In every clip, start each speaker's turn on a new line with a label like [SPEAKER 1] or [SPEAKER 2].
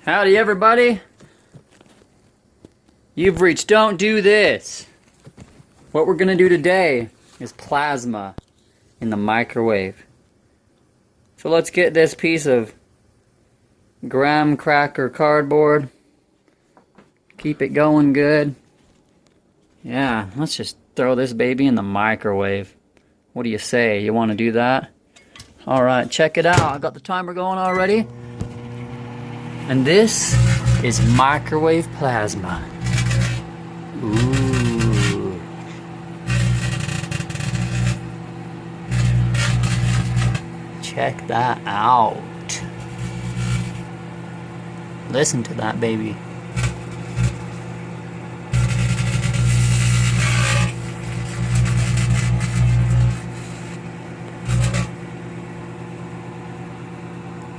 [SPEAKER 1] Howdy everybody. You've reached Don't Do This. What we're gonna do today is plasma in the microwave. So let's get this piece of graham cracker cardboard. Keep it going good. Yeah, let's just throw this baby in the microwave. What do you say? You want to do that? Alright, check it out. I got the timer going already. And this is microwave plasma. Ooh. Check that out. Listen to that baby.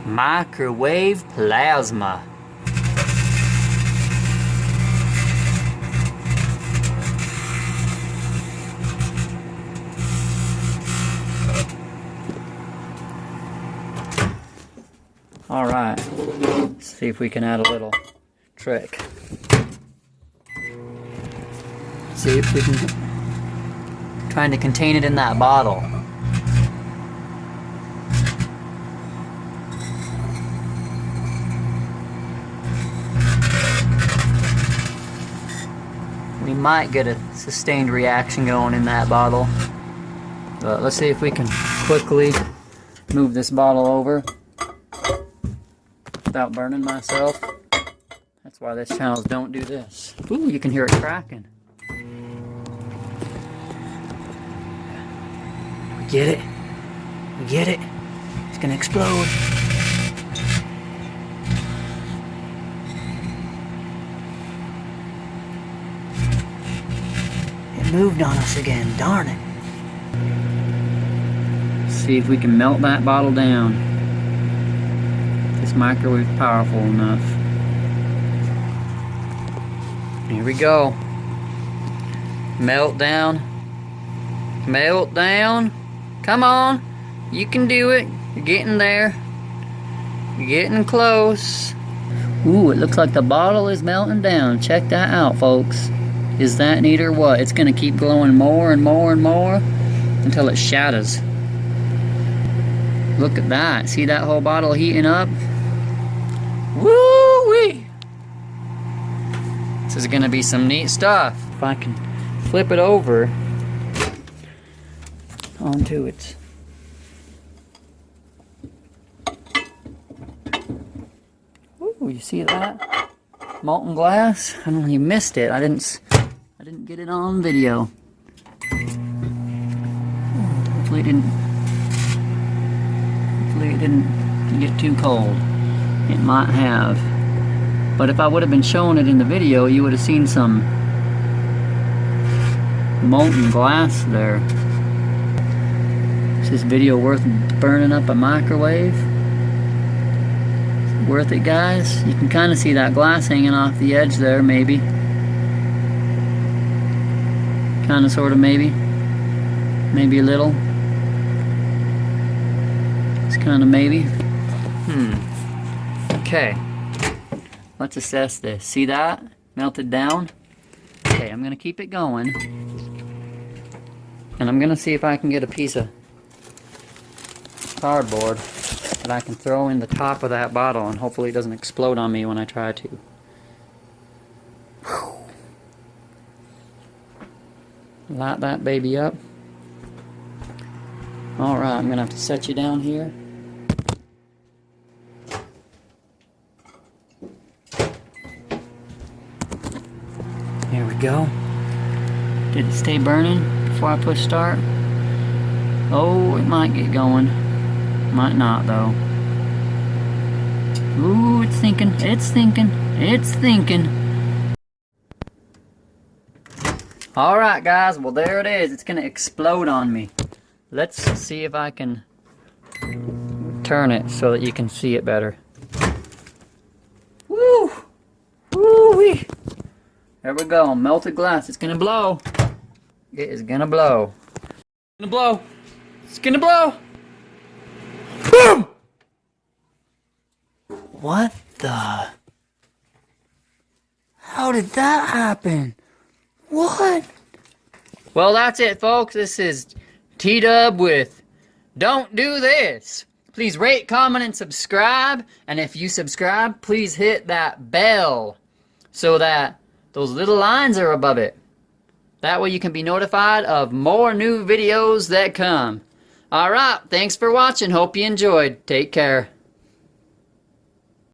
[SPEAKER 1] Microwave plasma. All right, let's see if we can add a little trick. See if we can, trying to contain it in that bottle. We might get a sustained reaction going in that bottle. But let's see if we can quickly move this bottle over without burning myself. That's why this channel's Don't Do This. Ooh, you can hear it cracking. We get it. We get it. It's gonna explode. Moved on us again, darn it. See if we can melt that bottle down. This microwave is powerful enough. Here we go. Melt down. Melt down. Come on. You can do it. You're getting there. You're getting close. Ooh, it looks like the bottle is melting down. Check that out, folks. Is that neat or what? It's gonna keep glowing more and more and more until it shatters. Look at that. See that whole bottle heating up? Woo-wee! This is gonna be some neat stuff. If I can flip it over onto it. Ooh, you see that? Molten glass? I don't know, you missed it. I didn't get it on video. Hopefully it didn't get too cold. It might have. But if I would have been showing it in the video, you would have seen some molten glass there. Is this video worth burning up a microwave? Is it worth it, guys? You can kind of see that glass hanging off the edge there, maybe. Kind of, sort of, maybe. Maybe a little. It's kind of maybe. Okay. Let's assess this. See that? Melted down? Okay, I'm going to keep it going. And I'm going to see if I can get a piece of cardboard that I can throw in the top of that bottle, and hopefully it doesn't explode on me when I try to. Whew. Light that baby up. Alright, I'm gonna have to set you down here. Here we go. Did it stay burning before I push start? Oh, it might get going. Might not though. Ooh, it's thinking, it's thinking, it's thinking. Alright guys, well there it is. It's gonna explode on me. Let's see if I can turn it so that you can see it better. Woo! Woo-wee! There we go, melted glass. It's gonna blow. It is gonna blow. It's gonna blow. It's gonna blow. Boom! What the? How did that happen? What? Well, that's it, folks. This is T-Dub with Don't Do This. Please rate, comment, and subscribe. And if you subscribe, please hit that bell so that those little lines are above it. That way you can be notified of more new videos that come. Alright, thanks for watching. Hope you enjoyed. Take care.